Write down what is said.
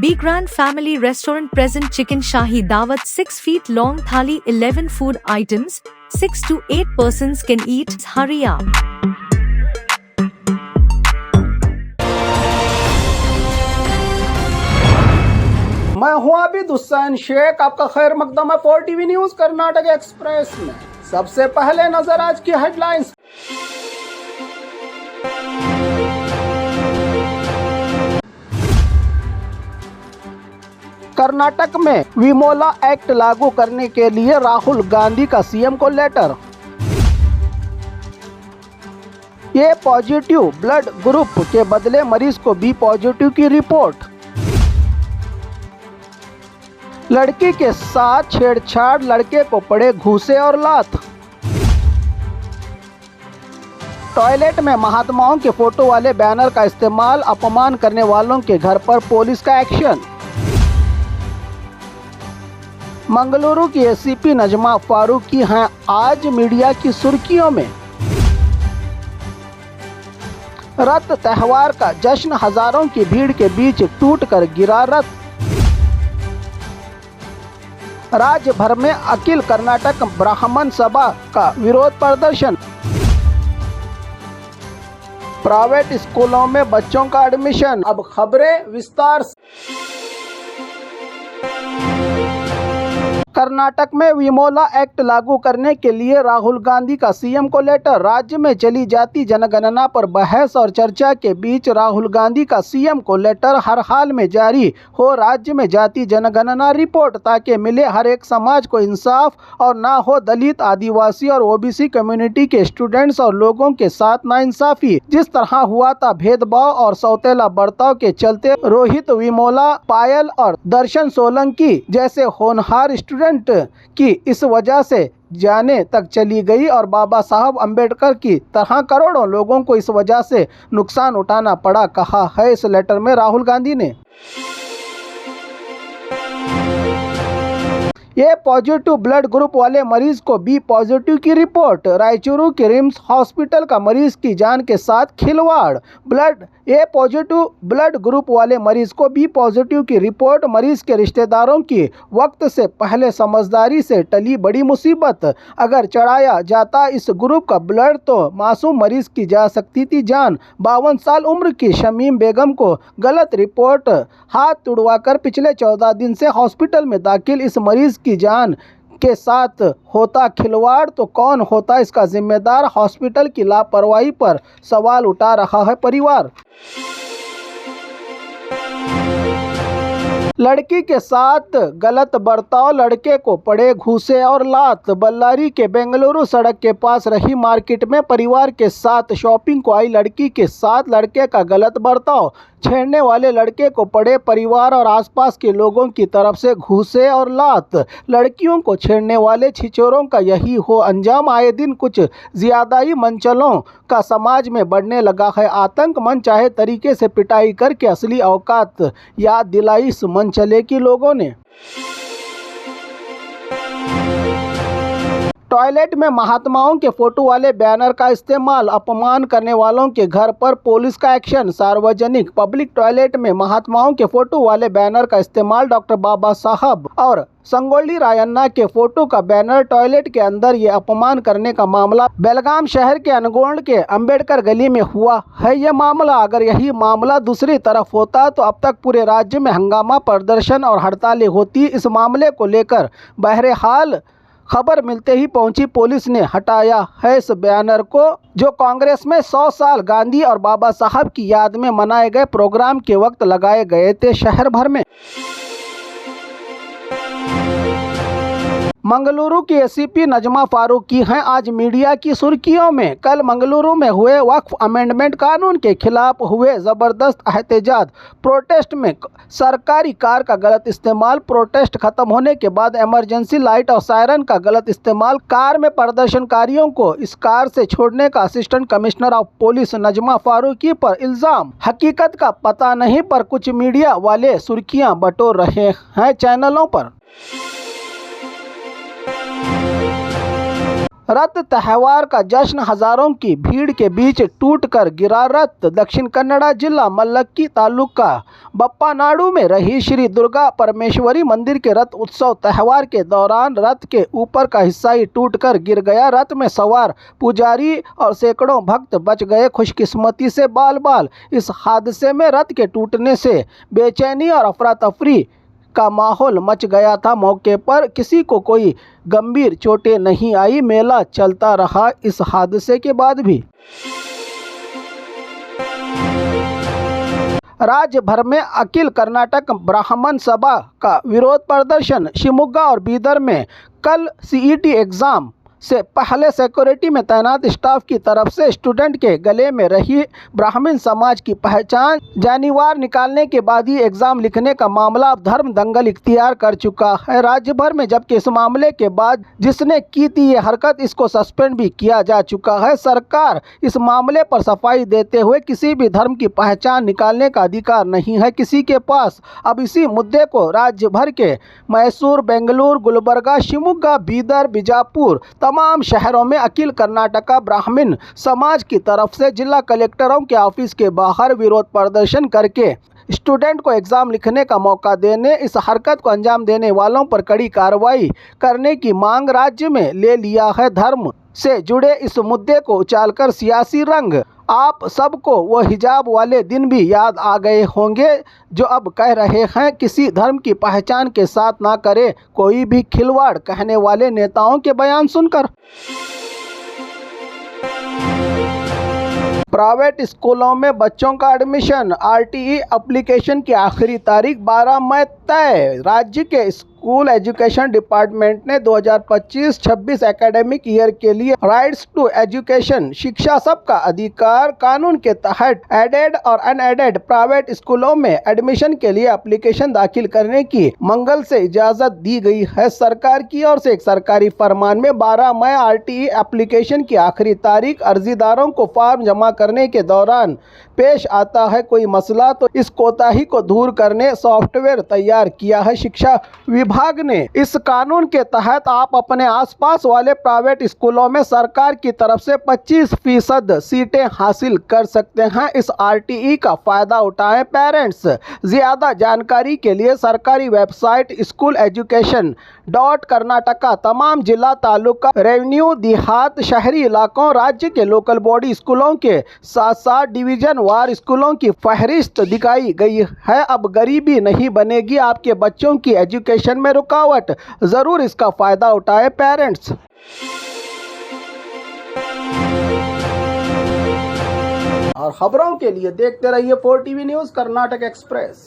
Be Grand Family Restaurant present chicken shahi dawat 6 feet long thali 11 food items, 6 to 8 persons can eat. Hurry up. मैं हूं आबिद हुसैन शेख, आपका खैर मकदम है 4 TV news Karnataka express में। सबसे पहले नजर आज की हेडलाइंस। कर्नाटक में विमोला एक्ट लागू करने के लिए राहुल गांधी का सीएम को लेटर। ए पॉजिटिव ब्लड ग्रुप के बदले मरीज को बी पॉजिटिव की रिपोर्ट। लड़की के साथ छेड़छाड़, लड़के को पड़े घूसे और लात। टॉयलेट में महात्माओं के फोटो वाले बैनर का इस्तेमाल, अपमान करने वालों के घर पर पुलिस का एक्शन। मंगलुरु की एसीपी नजमा फारूकी हैं आज मीडिया की सुर्खियों में। रथ त्योहार का जश्न, हजारों की भीड़ के बीच टूटकर गिरा रथ। राज्य भर में अखिल कर्नाटक ब्राह्मण सभा का विरोध प्रदर्शन। प्राइवेट स्कूलों में बच्चों का एडमिशन। अब खबरें विस्तार से। कर्नाटक में विमोला एक्ट लागू करने के लिए राहुल गांधी का सीएम को लेटर। राज्य में चली जाती जनगणना पर बहस और चर्चा के बीच राहुल गांधी का सीएम को लेटर हर हाल में जारी हो राज्य में जाति जनगणना रिपोर्ट, ताकि मिले हर एक समाज को इंसाफ और ना हो दलित, आदिवासी और ओबीसी कम्युनिटी के स्टूडेंट्स और लोगों के साथ नाइंसाफी। जिस तरह हुआ था भेदभाव और सौतेला बर्ताव के चलते रोहित विमोला, पायल और दर्शन सोलंकी जैसे होनहार स्टूडेंट की इस वजह से जाने तक चली गई और बाबा साहब अंबेडकर की तरह करोड़ों लोगों को इस वजह से नुकसान उठाना पड़ा, कहा है इस लेटर में राहुल गांधी ने। ए पॉजिटिव ब्लड ग्रुप वाले मरीज को बी पॉजिटिव की रिपोर्ट। रायचूरू के रिम्स हॉस्पिटल का मरीज की जान के साथ खिलवाड़। ए पॉजिटिव ब्लड ग्रुप वाले मरीज को बी पॉजिटिव की रिपोर्ट। मरीज के रिश्तेदारों की वक्त से पहले समझदारी से टली बड़ी मुसीबत। अगर चढ़ाया जाता इस ग्रुप का ब्लड तो मासूम मरीज की जा सकती थी जान। 52 साल उम्र की शमीम बेगम को गलत रिपोर्ट, हाथ तुड़वाकर पिछले 14 दिन से हॉस्पिटल में दाखिल। इस मरीज की जान के साथ होता खिलवाड़ तो कौन होता इसका जिम्मेदार? हॉस्पिटल की लापरवाही पर सवाल उठा रहा है परिवार। लड़की के साथ गलत बर्ताव, लड़के को पड़े घूसे और लात। बल्लारी के बेंगलुरु सड़क के पास रही मार्केट में परिवार के साथ शॉपिंग को आई लड़की के साथ लड़के का गलत बर्ताव। छेड़ने वाले लड़के को पड़े परिवार और आसपास के लोगों की तरफ से घूसे और लात। लड़कियों को छेड़ने वाले छिछोरों का यही हो अंजाम। आए दिन कुछ ज्यादा ही मनचलों का समाज में बढ़ने लगा है आतंक। मन चाहे तरीके से पिटाई करके असली औकात याद दिलाई इस मनचले की लोगों ने। टॉयलेट में महात्माओं के फोटो वाले बैनर का इस्तेमाल, अपमान करने वालों के घर पर पुलिस का एक्शन। सार्वजनिक पब्लिक टॉयलेट में महात्माओं के फोटो वाले बैनर का इस्तेमाल, डॉक्टर बाबा साहब और संगोली रायन्ना के फोटो का बैनर टॉयलेट के अंदर ये अपमान करने का मामला बेलगाम शहर के अनगोंड के अंबेडकर गली में हुआ है ये मामला। अगर यही मामला दूसरी तरफ होता तो अब तक पूरे राज्य में हंगामा, प्रदर्शन और हड़तालें होती। इस मामले को लेकर बहरहाल खबर मिलते ही पहुंची पुलिस ने हटाया है इस बैनर को, जो कांग्रेस में 100 साल गांधी और बाबा साहब की याद में मनाए गए प्रोग्राम के वक्त लगाए गए थे शहर भर में। मंगलुरु की एसीपी नजमा फारूकी हैं आज मीडिया की सुर्खियों में। कल मंगलुरु में हुए वक्फ अमेंडमेंट कानून के खिलाफ हुए जबरदस्त एहतजाज, प्रोटेस्ट में सरकारी कार का गलत इस्तेमाल, प्रोटेस्ट खत्म होने के बाद इमरजेंसी लाइट और सायरन का गलत इस्तेमाल, कार में प्रदर्शनकारियों को इस कार से छोड़ने का assistant commissioner of police Najma Farooqui पर इल्जाम। हकीकत का पता नहीं पर कुछ मीडिया वाले सुर्खियां बटोर रहे हैं चैनलों पर। रथ त्यौहार का जश्न हजारों की भीड़ के बीच टूटकर गिरा रथ। दक्षिण कन्नड़ा जिला मल्लक्की तालुका बप्पानाडु में रही श्री दुर्गा परमेश्वरी मंदिर के रथ उत्सव त्यौहार के दौरान रथ के ऊपर का हिस्सा ही टूटकर गिर गया। रथ में सवार पुजारी और सैकड़ों भक्त बच गए खुशकिस्मती से बाल बाल। इस हादसे में रथ के टूटने से बेचैनी और अफरा तफरी का माहौल मच गया था। मौके पर किसी को कोई गंभीर चोटें नहीं आई। मेला चलता रहा इस हादसे के बाद भी। राज्य भर में अखिल कर्नाटक ब्राह्मण सभा का विरोध प्रदर्शन। शिवमोगा और बीदर में कल सीईटी एग्जाम से पहले सिक्योरिटी में तैनात स्टाफ की तरफ से स्टूडेंट के गले में रही ब्राह्मण समाज की पहचान जानवर निकालने के बाद ही एग्जाम लिखने का मामला अब धर्म दंगल इख्तियार कर चुका है राज्य भर में। जबकि इस मामले के बाद जिसने की थी ये हरकत, इसको सस्पेंड भी किया जा चुका है। सरकार इस मामले पर सफाई देते हुए किसी भी धर्म की पहचान निकालने का अधिकार नहीं है किसी के पास। अब इसी मुद्दे को राज्य भर के मैसूर, बेंगलुरु, गुलबर्गा, शिवमोगा, बीदर, बीजापुर तमाम शहरों में अखिल कर्नाटका ब्राह्मण समाज की तरफ से जिला कलेक्टरों के ऑफिस के बाहर विरोध प्रदर्शन करके स्टूडेंट को एग्जाम लिखने का मौका देने, इस हरकत को अंजाम देने वालों पर कड़ी कार्रवाई करने की मांग राज्य में ले लिया है। धर्म से जुड़े इस मुद्दे को उछालकर सियासी रंग आप सबको वो हिजाब वाले दिन भी याद आ गए होंगे जो अब कह रहे हैं किसी धर्म की पहचान के साथ ना करे कोई भी खिलवाड़। कहने वाले नेताओं के बयान सुनकर प्राइवेट स्कूलों में बच्चों का एडमिशन, आरटीई एप्लीकेशन की आखिरी तारीख 12 मई तय। राज्य के स्कूल एजुकेशन डिपार्टमेंट ने 2025-26 एकेडमिक ईयर के लिए राइट्स टू एजुकेशन शिक्षा सबका अधिकार कानून के तहत एडेड और अनएडेड प्राइवेट स्कूलों में एडमिशन के लिए एप्लीकेशन दाखिल करने की मंगल से इजाजत दी गई है। सरकार की ओर से एक सरकारी फरमान में 12 मई आरटीई एप्लीकेशन की आखिरी तारीख। अर्जीदारों को फॉर्म जमा करने के दौरान पेश आता है कोई मसला तो इस कोताही को दूर करने सॉफ्टवेयर तैयार किया है शिक्षा विभाग ने। इस कानून के तहत आप अपने आसपास वाले प्राइवेट स्कूलों में सरकार की तरफ से 25% सीटें हासिल कर सकते हैं। इस आरटीई का फायदा उठाएं पेरेंट्स। ज्यादा जानकारी के लिए सरकारी वेबसाइट स्कूल एजुकेशन .कर्नाटका तमाम जिला, तालुका, रेवेन्यू, देहात, शहरी इलाकों, राज्य के लोकल बॉडी स्कूलों के साथ साथ डिवीजन वार स्कूलों की फहरिस्त दिखाई गई है। अब गरीबी नहीं बनेगी आपके बच्चों की एजुकेशन में रुकावट। जरूर इसका फायदा उठाए पेरेंट्स। और खबरों के लिए देखते रहिए 4TV न्यूज़ कर्नाटक एक्सप्रेस।